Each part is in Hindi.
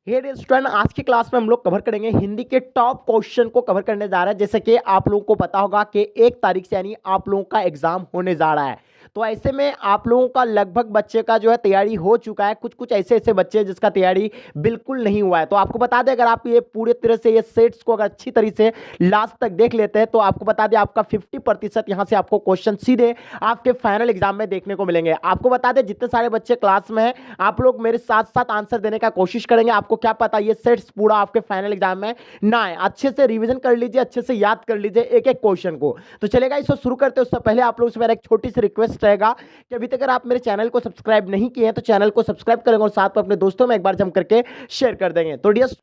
हे डियर स्टूडेंट, आज की क्लास में हम लोग कवर करेंगे हिंदी के टॉप क्वेश्चन को कवर करने जा रहे हैं। जैसे कि आप लोगों को पता होगा कि 1 तारीख से यानी आप लोगों का एग्जाम होने जा रहा है। तो ऐसे में आप लोगों का लगभग बच्चे का जो है तैयारी हो चुका है। कुछ कुछ ऐसे ऐसे बच्चे जिसका तैयारी बिल्कुल नहीं हुआ है। तो आपको बता दें, अगर आप ये पूरे तरह से ये सेट्स को अगर अच्छी तरीके से लास्ट तक देख लेते हैं तो आपको बता दें आपका 50% यहाँ से आपको क्वेश्चन सीधे आपके फाइनल एग्जाम में देखने को मिलेंगे। आपको बता दें, जितने सारे बच्चे क्लास में हैं आप लोग मेरे साथ साथ आंसर देने का कोशिश करेंगे। आपको क्या पता ये सेट्स पूरा आपके फाइनल एग्जाम में ना आए। अच्छे से रिवीजन कर लीजिए, अच्छे से याद कर लीजिए एक एक क्वेश्चन को। तो चलेगा, इसको शुरू करते हैं। उससे पहले आप लोगों से मेरा एक छोटी सी रिक्वेस्ट रहेगा कि अभी तक अगर आप मेरे चैनल को सब्सक्राइब नहीं किए हैं तो चैनल को सब्सक्राइब करेंगे और साथ में अपने दोस्तों में एक बार जम करके शेयर कर देंगे। तो डियर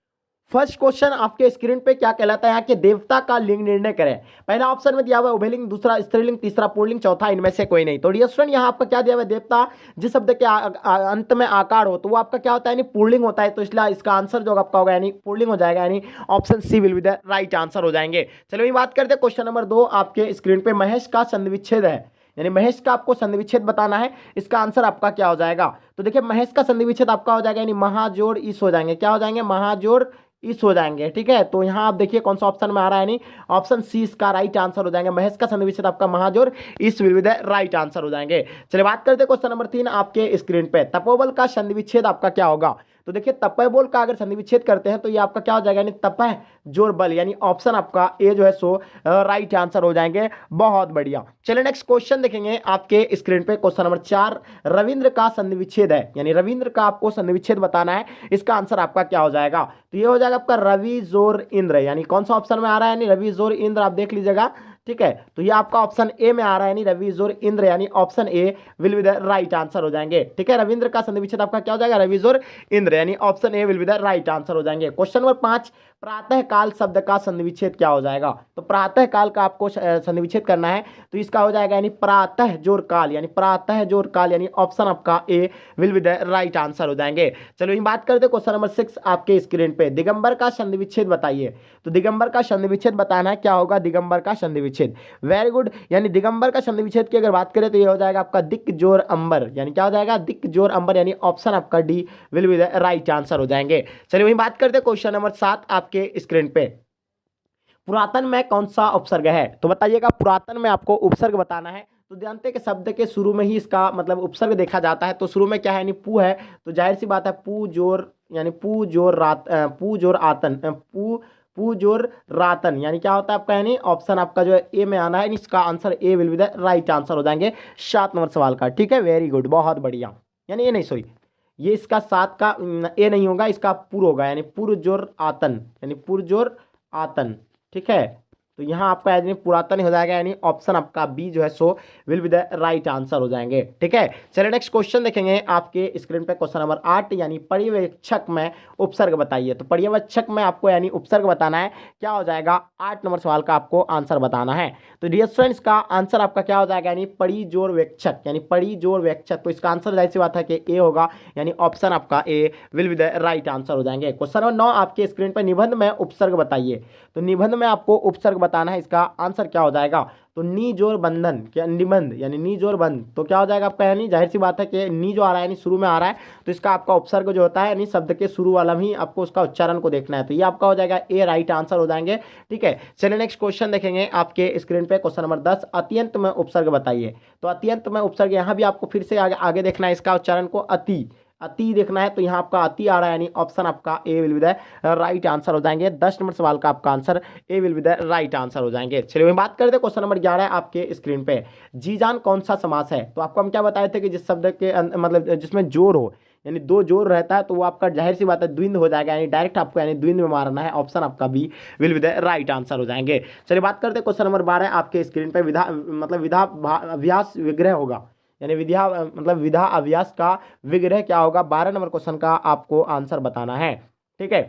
फर्स्ट क्वेश्चन आपके स्क्रीन पे क्या कहलाता है, यहाँ के देवता का लिंग निर्णय करें। पहला ऑप्शन में दिया हुआ है उभयलिंग, दूसरा स्त्रीलिंग, तीसरा पुल्लिंग, चौथा इनमें से कोई नहीं। तो डियर स्टूडेंट, यहाँ आपका क्या दिया हुआ है, देवता जिस शब्द के अंत में आकार हो तो वो आपका क्या होता है, यानी पुल्लिंग होता है। तो इसलिए इसका आंसर जो आपका होगा यानी पुल्लिंग हो जाएगा, यानी option C will be the right answer हो जाएंगे। चलो ये बात करते हैं क्वेश्चन नंबर 2 आपके स्क्रीन पे। महेश का संधिविच्छेद है, यानी महेश का आपको संधिविच्छेद बताना है। इसका आंसर आपका क्या हो जाएगा। तो देखिए महेश का संधिविच्छेद आपका हो जाएगा यानी महाजोड़ इस हो जाएंगे। क्या हो जाएंगे, महाजोड़ इस हो जाएंगे। ठीक है, तो यहाँ आप देखिए कौन सा ऑप्शन में आ रहा है, यानी ऑप्शन सी इसका राइट आंसर हो जाएंगे। महेश का संधिविच्छेद आपका महाजोड़ इस will be the right answer हो जाएंगे। चलिए बात करते हैं क्वेश्चन नंबर 3 आपके स्क्रीन पे। तपोबल का संधिविच्छेद आपका क्या होगा। तो देखिए तपोबल का अगर संधिविच्छेद करते हैं तो ये आपका क्या हो जाएगा, यानी तपह जोर बल, यानी ऑप्शन आपका ए जो है सो राइट आंसर हो जाएंगे। बहुत बढ़िया। चलिए नेक्स्ट क्वेश्चन देखेंगे आपके स्क्रीन पे। क्वेश्चन नंबर 4 रविंद्र का संधिविच्छेद है, यानी रविंद्र का आपको संधिविच्छेद बताना है। इसका आंसर आपका क्या हो जाएगा। तो ये हो जाएगा आपका रवि जोर इंद्र, यानी कौन सा ऑप्शन में आ रहा है, यानी रवि जोर इंद्र आप देख लीजिएगा। ठीक है, तो ये आपका ऑप्शन ए में आ रहा है, यानी रवि जोर इंद्र, यानी option A will be the right answer हो जाएंगे। ठीक है, रविंद्र का संधिविच्छेद आपका क्या हो जाएगा, रवि जोर इंद्र, यानी option A will be the right answer हो जाएंगे। क्वेश्चन नंबर 5 प्रातः काल शब्द का संधिविच्छेद क्या हो जाएगा। तो प्रातः काल का आपको संधिविच्छेद करना है तो इसका हो जाएगा यानी प्रातः जोर काल, यानी प्रातः जोर काल, यानी ऑप्शन आपका A will be the right answer हो जाएंगे। चलो ये बात करते हैं क्वेश्चन नंबर 6 आपके स्क्रीन पे। दिगंबर का संधिविच्छेद बताइए। तो दिगंबर का संधिविच्छेद बताना है, क्या होगा दिगंबर का संधिविच्छेद। वेरी गुड, यानी दिगंबर का संधिविच्छेद की अगर बात करें तो ये हो जाएगा आपका दिक जोर अंबर, यानी क्या हो जाएगा, दिक जोर अंबर, यानी ऑप्शन आपका D will be the right answer हो जाएंगे। चलिए वही बात करते हैं क्वेश्चन नंबर 7 आपके स्क्रीन पे। पुरातन में कौन सा उपसर्ग है। तो बताइएगा, पुरातन में आपको उपसर्ग बताना है। तो जानते हैं कि शब्द के शुरू में ही इसका मतलब उपसर्ग देखा जाता है। तो शुरू में क्या है, यानी पू है, तो जाहिर सी बात है पू जोर, यानी पू जोर रात, पू जोर आतन, पू जोर रातन, यानी क्या होता है आपका, यानी ऑप्शन आपका जो है ए में आना है। इसका answer A will be the right answer हो जाएंगे 7 नंबर सवाल का। ठीक है, वेरी गुड, बहुत बढ़िया। यानी ये नहीं, सॉरी, ये इसका 7 का ए नहीं होगा, इसका पुर होगा, यानी पुरजोर आतन, यानी पुरजोर आतन। ठीक है, तो यहाँ आपका यानी पुरातन हो जाएगा, यानी ऑप्शन आपका बी जो है so will be the right answer हो जाएंगे। ठीक है, चलिए नेक्स्ट क्वेश्चन देखेंगे आपके स्क्रीन पे। क्वेश्चन नंबर 8 यानी पर्यवेक्षक में उपसर्ग बताइए। तो पर्यवेक्षक में आपको यानी उपसर्ग बताना है, क्या हो जाएगा, 8 नंबर सवाल का आपको आंसर बताना है। तो डियर स्टूडेंट्स का आंसर आपका क्या हो जाएगा, यानी परिजोर वेक्षक, यानी परिजोर वेक्षक। तो इसका आंसर जाहिर सी बात है कि ए होगा, यानी ऑप्शन आपका A will be the right answer हो जाएंगे। क्वेश्चन नंबर 9 आपके स्क्रीन पर निबंध में उपसर्ग बताइए। तो निबंध में आपको उपसर्ग बताना है, इसका आंसर क्या हो जाएगा। तो नी जोर बंधन, क्या निबंध, यानी नी जोर बंध, तो क्या हो जाएगा आपका, यानी जाहिर सी बात है कि नी जो आ रहा है यानी शुरू में आ रहा है, तो इसका आपका उपसर्ग जो होता है यानी शब्द के शुरू वाला ही आपको उसका उच्चारण को देखना है। तो ये आपका हो जाएगा ए राइट आंसर हो जाएंगे। ठीक है, चलिए नेक्स्ट क्वेश्चन देखेंगे आपके स्क्रीन पे। क्वेश्चन नंबर 10 अत्यंत में उपसर्ग बताइए। तो अत्यंत में उपसर्ग यहाँ भी आपको फिर से आगे देखना है, इसका उच्चारण को अति देखना है। तो यहाँ आपका अति आ रहा है, यानी ऑप्शन आपका A will be the right answer हो जाएंगे। 10 नंबर सवाल का आपका answer A will be the right answer हो जाएंगे। चलिए वही बात करते हैं क्वेश्चन नंबर 11 आपके स्क्रीन पे। जी जान कौन सा समास है। तो आपको हम क्या बताए थे कि जिस शब्द के मतलब जिसमें जोर हो, यानी 2 जोर रहता है, तो वो आपका जाहिर सी बात है द्विंद हो जाएगा, यानी डायरेक्ट आपको यानी द्विंद में मारना है। ऑप्शन आपका B will be the right answer हो जाएंगे। चलिए बात करते हैं क्वेश्चन नंबर 12 आपके स्क्रीन पे। विधा मतलब विधा अभ्यास विग्रह होगा, यानी विधा मतलब विधा अभ्यास का विग्रह क्या होगा। 12 नंबर क्वेश्चन का आपको आंसर बताना है। ठीक है,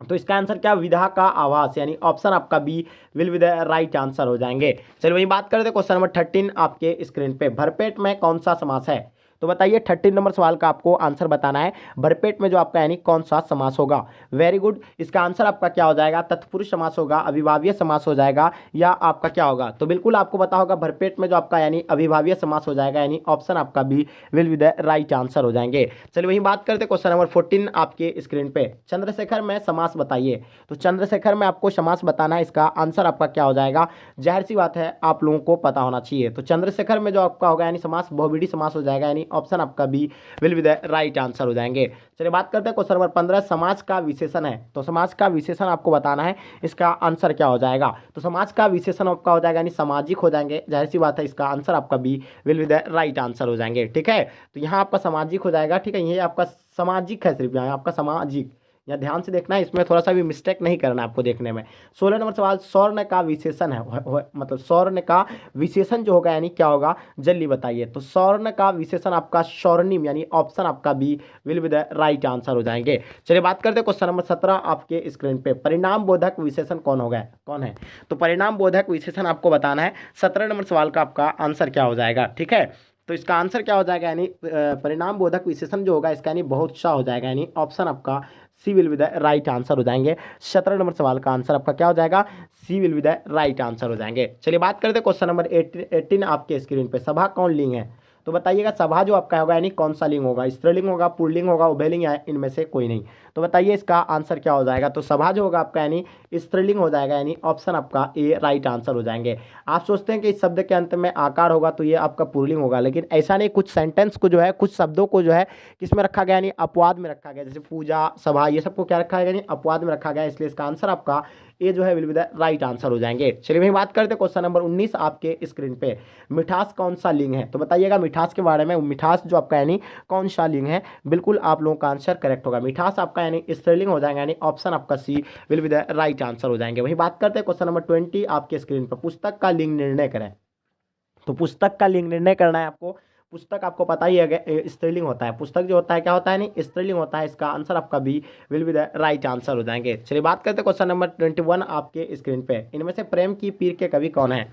तो इसका आंसर क्या, विधा का आवास, यानी ऑप्शन आपका B will be the right answer हो जाएंगे। चलिए वही बात करते हैं क्वेश्चन नंबर 13 आपके स्क्रीन पे। भरपेट में कौन सा समास है। तो बताइए 13 नंबर सवाल का आपको आंसर बताना है, भरपेट में जो आपका यानी कौन सा समास होगा। वेरी गुड, इसका आंसर आपका क्या हो जाएगा, तत्पुरुष समास होगा, अविभाज्य समास हो जाएगा, या आपका क्या होगा। तो बिल्कुल आपको पता होगा भरपेट में जो आपका यानी अविभाज्य समास हो जाएगा, यानी ऑप्शन आपका B will be the right answer हो जाएंगे। चलिए वही बात करते क्वेश्चन नंबर 14 आपके स्क्रीन पे, चंद्रशेखर में समास बताइए। तो चंद्रशेखर में आपको समास बताना है, इसका आंसर आपका क्या हो जाएगा, जाहिर सी बात है आप लोगों को पता होना चाहिए। तो चंद्रशेखर में जो आपका होगा यानी समास बहुविधि समास हो जाएगा, यानी ऑप्शन आपका B will be the right answer हो जाएंगे। चलिए बात करते हैं क्वेश्चन नंबर 15, समाज का विशेषण है। तो समाज का विशेषण आपको बताना है, इसका आंसर क्या हो जाएगा। तो समाज का विशेषण आपका हो जाएगा यानी सामाजिक हो जाएंगे, जाहिर सी बात है इसका आंसर आपका B will be the right answer हो जाएंगे। ठीक है, तो यहाँ आपका सामाजिक हो जाएगा। ठीक है, ये आपका सामाजिक है, सिर्फ यहाँ आपका सामाजिक, या ध्यान से देखना है, इसमें थोड़ा सा भी मिस्टेक नहीं करना आपको देखने में। 16 नंबर सवाल, स्वर्ण का विशेषण है, मतलब स्वर्ण का विशेषण जो होगा यानी क्या होगा, जल्दी बताइए। तो स्वर्ण का विशेषण आपका स्वर्णिम, यानी ऑप्शन आपका B will be the right answer हो जाएंगे। चलिए बात करते हैं क्वेश्चन नंबर 17 आपके स्क्रीन पे, परिणाम बोधक विशेषण कौन होगा, कौन है। तो परिणाम बोधक विशेषण आपको बताना है, 17 नंबर सवाल का आपका आंसर क्या हो जाएगा। ठीक है, तो इसका आंसर क्या हो जाएगा, यानी परिणाम बोधक विशेषण जो होगा इसका यानी बहुत सा हो जाएगा, यानी ऑप्शन आपका C will be the right answer हो जाएंगे। 17 नंबर सवाल का आंसर आपका क्या हो जाएगा, C will be the right answer हो जाएंगे। चलिए बात करते हैं क्वेश्चन नंबर 18 आपके स्क्रीन पे, सभा कौन लिंग है। तो बताइएगा सभा जो आपका होगा यानी कौन सा लिंग होगा, स्त्रीलिंग होगा, पुल्लिंग होगा, उभयलिंग, या इनमें से कोई नहीं। तो बताइए इसका आंसर क्या हो जाएगा। तो सभा जो होगा आपका यानी स्त्रीलिंग हो जाएगा, यानी ऑप्शन आपका ए राइट आंसर हो जाएंगे। आप सोचते हैं कि इस शब्द के अंत में आकार होगा तो ये आपका पुल्लिंग होगा, लेकिन ऐसा नहीं, कुछ सेंटेंस को जो है, कुछ शब्दों को जो है किस में रखा गया, यानी अपवाद में रखा गया, जैसे पूजा, सभा, ये सबको क्या रखा गया, यानी अपवाद में रखा गया, इसलिए इसका आंसर आपका ये जो है will be the right answer हो जाएंगे। चलिए वही बात करते हैं क्वेश्चन नंबर 19 आपके स्क्रीन पे, मिठास कौन सा लिंग है। तो बताइएगा मिठास के बारे में, मिठास जो आपका यानी कौन सा लिंग है, बिल्कुल आप लोगों का आंसर करेक्ट होगा, मिठास आपका यानी स्त्रीलिंग हो जाएगा, यानी ऑप्शन आपका C will be the right answer हो जाएंगे। वही बात करते हैं क्वेश्चन नंबर 20 आपके स्क्रीन पर, पुस्तक का लिंग निर्णय करें। तो पुस्तक का लिंग निर्णय करना है आपको, पुस्तक आपको पता ही है स्त्रीलिंग होता है, पुस्तक जो होता है क्या होता है, नहीं स्त्रीलिंग होता है, इसका आंसर आपका B will be the right answer हो जाएंगे। चलिए बात करते हैं क्वेश्चन नंबर 21 आपके स्क्रीन पे, इनमें से प्रेम की पीर के कवि कौन है।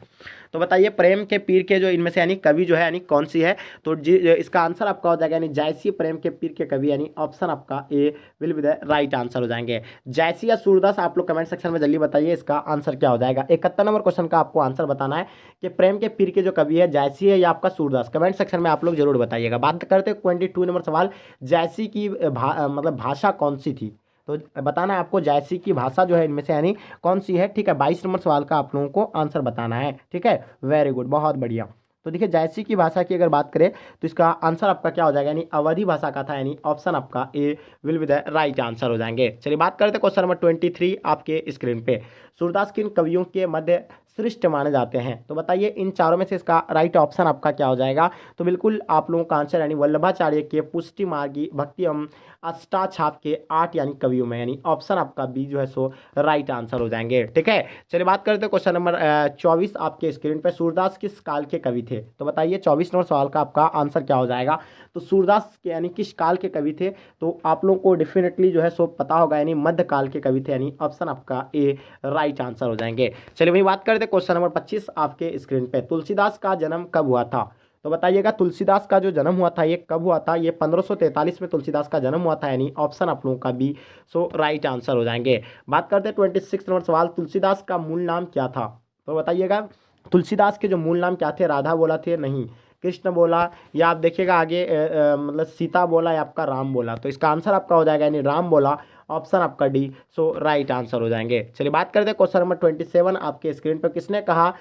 तो बताइए प्रेम के पीर के जो इनमें से यानी कवि जो है यानी कौन सी है। तो इसका आंसर आपका हो जाएगा यानी जायसी प्रेम के पीर के कवि, यानी ऑप्शन आपका A will be the right answer हो जाएंगे। जायसी या सूरदास, आप लोग कमेंट सेक्शन में जल्दी बताइए इसका आंसर क्या हो जाएगा। 71 नंबर क्वेश्चन का आपको आंसर बताना है कि प्रेम के पीर के जो कवि है जायसी है या आपका सूरदास, कमेंट सेक्शन में आप लोग जरूर बताइएगा। बात करते हैं 22 नंबर सवाल, जायसी की मतलब भाषा कौन सी थी। तो बताना है आपको जायसी की भाषा जो है इनमें से यानी कौन सी है। ठीक है, 22 नंबर सवाल का आप लोगों को आंसर बताना है। ठीक है, वेरी गुड, बहुत बढ़िया। तो देखिए जायसी की भाषा की अगर बात करें तो इसका आंसर आपका क्या हो जाएगा, यानी अवधि भाषा का था, यानी ऑप्शन आपका A will be the right answer हो जाएंगे। चलिए बात करते हैं क्वेश्चन नंबर 23 आपके स्क्रीन पे, सूरदास किन कवियों के मध्य श्रेष्ठ माने जाते हैं। तो बताइए इन चारों में से इसका राइट ऑप्शन आपका क्या हो जाएगा। तो बिल्कुल आप लोगों का आंसर यानी वल्लभाचार्य के पुष्टि मार्गी भक्ति एवं अष्टाछाप के 8 यानी कवियों में, यानी ऑप्शन आपका बी जो है सो राइट आंसर हो जाएंगे। ठीक है, चलिए बात करते हैं क्वेश्चन नंबर 24 आपके स्क्रीन पे, सूरदास किस काल के कवि थे। तो बताइए 24 नंबर सवाल का आपका आंसर क्या हो जाएगा। तो सूरदास के यानी किस काल के कवि थे, तो आप लोगों को डेफिनेटली जो है सो पता होगा, यानी मध्यकाल के कवि थे, यानी ऑप्शन आपका ए राइट आंसर हो जाएंगे। चलिए वही बात करते हैं क्वेश्चन नंबर 25 आपके स्क्रीन पे, तुलसीदास का जन्म कब हुआ था। तो बताइएगा तुलसीदास का जो जन्म हुआ था ये कब हुआ था। ये 1543 में तुलसीदास का जन्म हुआ था, यानी ऑप्शन आप लोगों का बी सो राइट आंसर हो जाएंगे। बात करते हैं 26 नंबर सवाल, तुलसीदास का मूल नाम क्या था। तो बताइएगा तुलसीदास के जो मूल नाम क्या थे, राधा बोला थे, नहीं कृष्ण बोला, या आप देखिएगा आगे मतलब सीता बोला या आपका राम बोला। तो इसका आंसर आपका हो जाएगा यानी राम बोला, ऑप्शन आपका डी सो राइट आंसर हो जाएंगे। चलिए बात करते हैं क्वेश्चन नंबर 27 आपके स्क्रीन पर, किसने कहा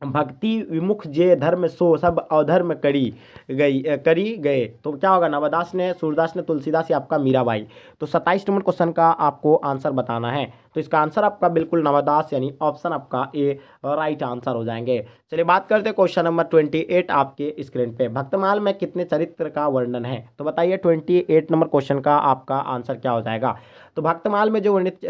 भक्ति विमुख जे धर्म सो सब अधर्म करी गए। तो क्या होगा, नवदास ने, सूरदास ने, तुलसीदास या आपका मीराबाई। तो 27 नंबर क्वेश्चन का आपको आंसर बताना है। तो इसका आंसर आपका बिल्कुल नवदास, यानी ऑप्शन आपका ए राइट आंसर हो जाएंगे। चलिए बात करते हैं क्वेश्चन नंबर 28 आपके स्क्रीन पे, भक्तमाल में कितने चरित्र का वर्णन है। तो बताइए 28 नंबर क्वेश्चन का आपका आंसर क्या हो जाएगा। तो भक्तमाल में जो वर्णित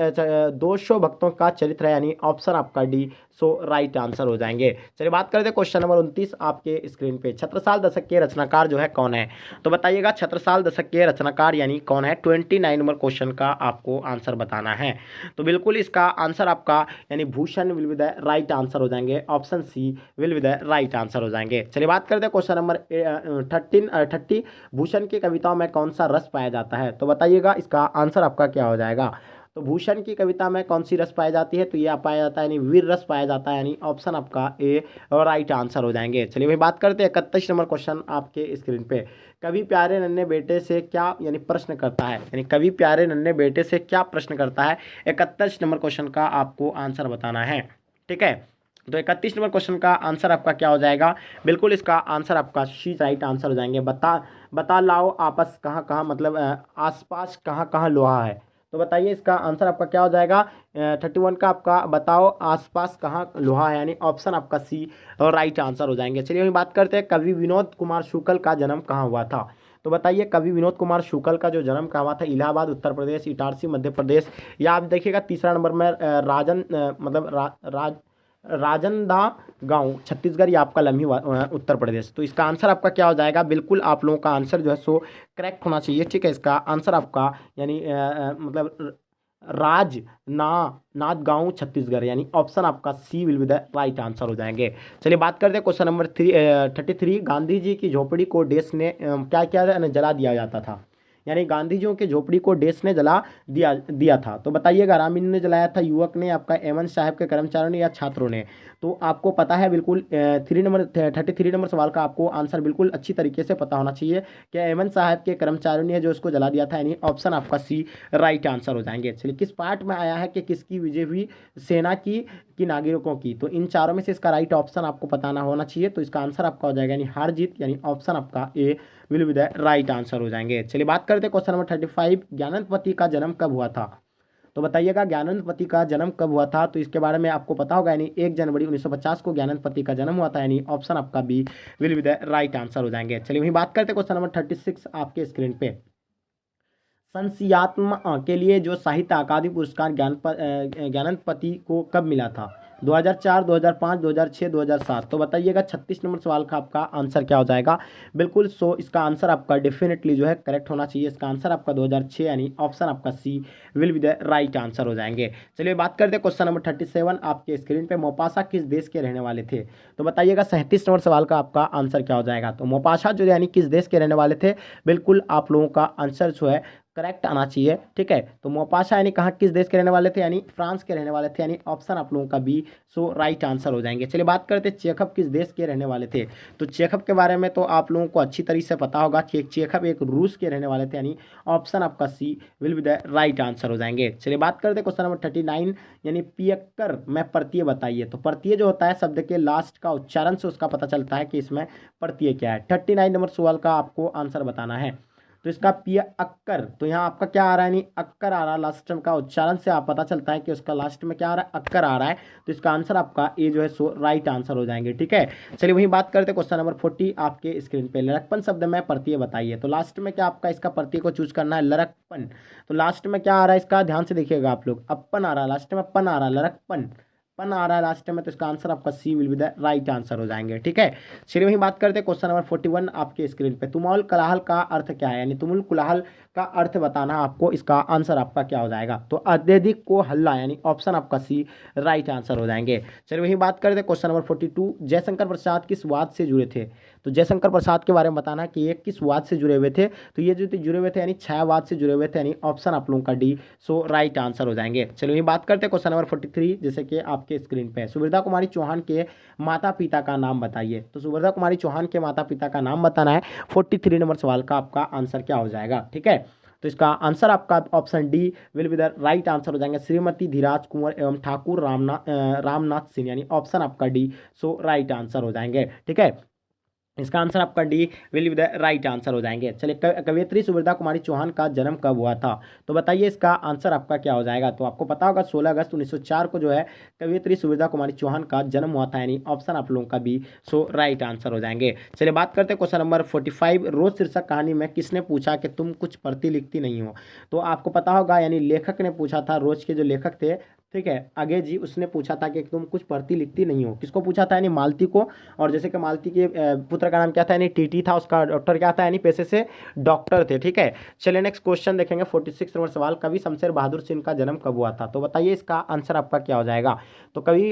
200 भक्तों का चरित्र है यानी ऑप्शन आपका डी सो राइट आंसर हो जाएंगे। चलिए बात करते हैं क्वेश्चन नंबर 29 आपके स्क्रीन पे। छत्रसाल दशक के रचनाकार जो है कौन है? तो बताइएगा छत्रसाल दशक के रचनाकार यानी कौन है? 29 नंबर क्वेश्चन का आपको आंसर बताना है। तो बिल्कुल इसका आंसर आपका यानी भूषण will be the right answer हो जाएंगे। Option C will be the right answer हो जाएंगे। चलिए बात करते हैं क्वेश्चन नंबर 30। भूषण की कविताओं में कौन सा रस पाया जाता है? तो बताइएगा इसका आंसर आपका क्या हो जाएगा। तो भूषण की कविता में कौन सी रस पाई जाती है? तो ये पाया जाता है यानी वीर रस पाया जाता है यानी ऑप्शन आपका ए राइट आंसर हो जाएंगे। चलिए भाई बात करते हैं 31 नंबर क्वेश्चन आपके स्क्रीन पे। कवि प्यारे नन्हे बेटे से क्या यानी प्रश्न करता है? यानी कवि प्यारे नन्हे बेटे से क्या प्रश्न करता है? 31 नंबर क्वेश्चन का आपको आंसर बताना है। ठीक है, तो 31 नंबर क्वेश्चन का आंसर आपका क्या हो जाएगा? बिल्कुल इसका आंसर आपका सी राइट आंसर हो जाएंगे। बता लाओ आपस कहाँ कहाँ मतलब आसपास कहाँ कहाँ लोहा है। तो बताइए इसका आंसर आपका क्या हो जाएगा? 31 का आपका बताओ आसपास कहाँ लोहा है यानी ऑप्शन आपका सी और राइट आंसर हो जाएंगे। चलिए हम बात करते हैं कवि विनोद कुमार शुक्ल का जन्म कहाँ हुआ था। तो बताइए कवि विनोद कुमार शुक्ल का जो जन्म कहाँ हुआ था? इलाहाबाद उत्तर प्रदेश, इटारसी मध्य प्रदेश, या आप देखिएगा तीसरा नंबर में राजनदा गांव छत्तीसगढ़, या आपका लम्ही उत्तर प्रदेश। तो इसका आंसर आपका क्या हो जाएगा? बिल्कुल आप लोगों का आंसर जो है सो करेक्ट होना चाहिए। ठीक है, इसका आंसर आपका यानी मतलब नाथ गांव छत्तीसगढ़ यानी ऑप्शन आपका C will be the right answer हो जाएंगे। चलिए बात करते हैं क्वेश्चन नंबर 33। गांधी जी की झोपड़ी को देश ने क्या क्या जला दिया जाता था? यानी गांधी जी की झोपड़ी को देश ने जला दिया था। तो बताइएगा ग्रामीण ने जलाया था, युवक ने, आपका एमएन साहब के कर्मचारियों ने, या छात्रों ने? तो आपको पता है बिल्कुल 33 नंबर सवाल का आपको आंसर बिल्कुल अच्छी तरीके से पता होना चाहिए कि एमएन साहब के कर्मचारियों ने जो उसको जला दिया था यानी ऑप्शन आपका सी राइट आंसर हो जाएंगे। चलिए किस पार्ट में आया है कि किसकी विजय हुई? सेना की नागरिकों की। तो इन चारों में से इसका राइट ऑप्शन आपको बताना होना चाहिए। तो इसका आंसर आपका हो जाएगा यानी हार जीत यानी ऑप्शन आपका A will be the right answer हो जाएंगे। चलिए बात करते हैं क्वेश्चन नंबर 35। ज्ञानंदपति का जन्म कब हुआ था? तो बताइएगा ज्ञानंदपति का जन्म कब हुआ था? तो इसके बारे में आपको पता होगा यानी 1 जनवरी 1950 को ज्ञानंदपति का जन्म हुआ था यानी ऑप्शन आपका B will be the right answer हो जाएंगे। चलिए वहीं बात करते हैं क्वेश्चन नंबर 36 आपके स्क्रीन पे। संस्यात्मा के लिए जो साहित्य अकादमी पुरस्कार ज्ञानंदपति को कब मिला था? 2004, 2005, 2006, 2007। तो बताइएगा 36 नंबर सवाल का आपका आंसर क्या हो जाएगा? बिल्कुल सो इसका आंसर आपका डेफिनेटली जो है करेक्ट होना चाहिए। इसका आंसर आपका 2006 यानी ऑप्शन आपका C will be the right answer हो जाएंगे। चलिए बात करते हैं क्वेश्चन नंबर 37 आपके स्क्रीन पे। मोपासा किस देश के रहने वाले थे? तो बताइएगा 37 नंबर सवाल का आपका आंसर क्या हो जाएगा? तो मोपासा जो यानी किस देश के रहने वाले थे? बिल्कुल आप लोगों का आंसर जो है करेक्ट आना चाहिए। ठीक है, तो मोपासा यानी कहाँ किस देश के रहने वाले थे? यानी फ्रांस के रहने वाले थे यानी ऑप्शन आप लोगों का बी सो राइट आंसर हो जाएंगे। चलिए बात करते हैं चेखव किस देश के रहने वाले थे। तो चेखव के बारे में तो आप लोगों को अच्छी तरीके से पता होगा कि चेखव एक रूस के रहने वाले थे यानी ऑप्शन आपका C will be the right answer हो जाएंगे। चलिए बात करते हैं क्वेश्चन नंबर 39 यानी पियक्कर में प्रत्यय बताइए। तो प्रत्यय जो होता है शब्द के लास्ट का उच्चारण से उसका पता चलता है कि इसमें प्रत्यय क्या है। 39 नंबर सवाल का आपको आंसर बताना है। तो इसका पिय अक्कर, तो यहाँ आपका क्या आ रहा है? यानी अक्कर आ रहा है लास्ट का उच्चारण से आप पता चलता है कि उसका लास्ट में क्या आ रहा है? अक्कर आ रहा है। तो इसका आंसर आपका ए जो है सो राइट आंसर हो जाएंगे। ठीक है, चलिए वही बात करते हैं क्वेश्चन नंबर 40 आपके स्क्रीन पे। लड़कपन शब्द में प्रत्यय बताइए। तो लास्ट में क्या आपका इसका प्रत्यय को चूज करना है? लड़कपन। तो लास्ट में क्या आ रहा है इसका? ध्यान से देखिएगा आप लोग, अपन आ रहा है लास्ट में, पन आ रहा है, लड़कपन पन आ रहा है लास्ट में। तो इसका आंसर आपका C will be the right answer हो जाएंगे। ठीक है, चलिए वही बात करते हैं क्वेश्चन नंबर 41 आपके स्क्रीन पे। तुमुल कोलाहल का अर्थ क्या है? यानी तुमुल कोलाहल का अर्थ बताना आपको। इसका आंसर आपका क्या हो जाएगा? तो अत्यधिक को हल्ला यानी ऑप्शन आपका सी राइट आंसर हो जाएंगे। चलिए वही बात करते हैं क्वेश्चन नंबर 42। जयशंकर प्रसाद किस वाद से जुड़े थे? तो जयशंकर प्रसाद के बारे में बताना है कि ये किस वाद से जुड़े हुए थे। तो ये जो जुड़े हुए थे यानी छायावाद से जुड़े हुए थे यानी ऑप्शन आप लोगों का डी सो राइट आंसर हो जाएंगे। चलिए वही बात करते हैं क्वेश्चन नंबर 43 जैसे कि आपके स्क्रीन पे। सुभद्रा कुमारी चौहान के माता पिता का नाम बताइए। तो सुभद्रा कुमारी चौहान के माता पिता का नाम बताना है। 43 नंबर सवाल का आपका आंसर क्या हो जाएगा? ठीक है, तो इसका आंसर आपका option D will be the right answer हो जाएंगे। श्रीमती धीराज कुंवर एवं ठाकुर रामनाथ सिंह यानी ऑप्शन आपका डी सो राइट आंसर हो जाएंगे। ठीक है, इसका आंसर आपका D will be the right answer हो जाएंगे। चलिए, कवयित्री सुभद्रा कुमारी चौहान का जन्म कब हुआ था? तो बताइए इसका आंसर आपका क्या हो जाएगा। तो आपको पता होगा 16 अगस्त 1904 को जो है कवयित्री सुभद्रा कुमारी चौहान का जन्म हुआ था, यानी ऑप्शन आप लोगों का बी सो राइट आंसर हो जाएंगे। चलिए बात करते हैं क्वेश्चन नंबर 45। रोज शीर्षक कहानी में किसने पूछा कि तुम कुछ पढ़ती लिखती नहीं हो? तो आपको पता होगा, यानी लेखक ने पूछा था, रोज के जो लेखक थे, ठीक है, आगे जी, उसने पूछा था कि तुम कुछ पढ़ती लिखती नहीं हो। किसको पूछा था? यानी मालती को। और जैसे कि मालती के पुत्र का नाम क्या था? यानी टीटी था, उसका डॉक्टर क्या था? यानी पेशे से डॉक्टर थे, ठीक है। चलिए नेक्स्ट क्वेश्चन देखेंगे, 46 नंबर सवाल। कवि शमशेर बहादुर सिंह का जन्म कब हुआ था? तो बताइए इसका आंसर आपका क्या हो जाएगा। तो कवि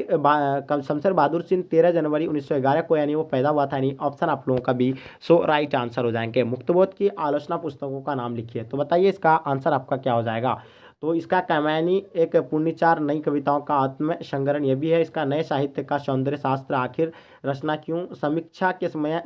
शमशेर बहादुर सिंह 13 जनवरी 1911 को यानी वो पैदा हुआ था, यानी ऑप्शन आप लोगों का भी सो राइट आंसर हो जाएंगे। मुक्तबोध की आलोचना पुस्तकों का नाम लिखिए। तो बताइए इसका आंसर आपका क्या हो जाएगा। तो इसका कामयानी एक पुण्यचार, नई कविताओं का आत्म संग्रहण, ये भी है। इसका नए साहित्य का सौंदर्य शास्त्र, आखिर रचना क्यों, समीक्षा के समय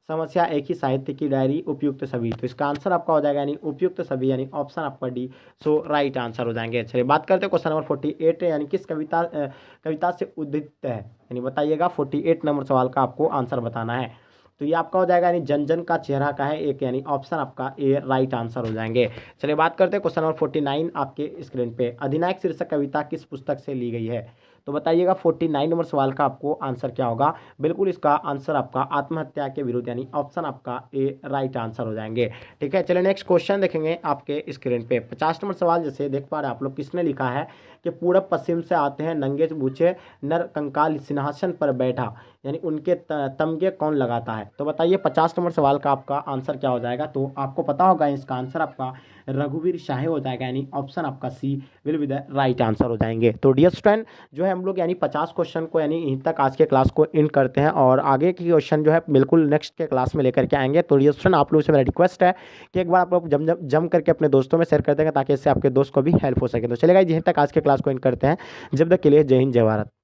समस्या, एक ही साहित्य की डायरी, उपयुक्त सभी। तो इसका आंसर आपका हो जाएगा यानी उपयुक्त सभी, यानी ऑप्शन आपका डी सो राइट आंसर हो जाएंगे। चलिए बात करते हैं क्वेश्चन नंबर 48, यानी किस कविता से उद्धित है, यानी बताइएगा। 48 नंबर सवाल का आपको आंसर बताना है। तो ये आपका हो जाएगा यानी जन जन का चेहरा का है एक, यानी ऑप्शन आपका ए राइट आंसर हो जाएंगे। चलिए बात करते हैं क्वेश्चन नंबर 49 आपके स्क्रीन पे। अधिनायक शीर्षक कविता किस पुस्तक से ली गई है? तो बताइएगा 49 नंबर सवाल का आपको आंसर क्या होगा। बिल्कुल इसका आंसर आपका आत्महत्या के विरुद्ध, यानी ऑप्शन आपका ए राइट आंसर हो जाएंगे, ठीक है। चलिए नेक्स्ट क्वेश्चन देखेंगे आपके स्क्रीन पे। 50 नंबर सवाल जैसे देख पा रहे हैं आप लोग, किसने लिखा है कि पूरब पश्चिम से आते हैं नंगे बूचे नर कंकाल सिंहासन पर बैठा, यानी उनके तमगे कौन लगाता है? तो बताइए 50 नंबर सवाल का आपका आंसर क्या हो जाएगा। तो आपको पता होगा इसका आंसर आपका रघुवीर शाह हो जाएगा, यानी ऑप्शन आपका C will be the right answer हो जाएंगे। तो डियर स्टूडेंट, जो है हम लोग यानी 50 क्वेश्चन को यानी यहीं तक आज के क्लास को इन करते हैं, और आगे की क्वेश्चन जो है बिल्कुल नेक्स्ट के क्लास में लेकर के आएंगे। तो डियर स्टूडेंट, आप लोगों से मेरा रिक्वेस्ट है कि एक बार आप लोग जम करके अपने दोस्तों में शेयर कर देंगे, ताकि इससे आपके दोस्त को भी हेल्प हो सके। तो चलेगा यहीं तक आज के क्लास को इन करते हैं। जब तक के लिए जय हिंद, जय भारत।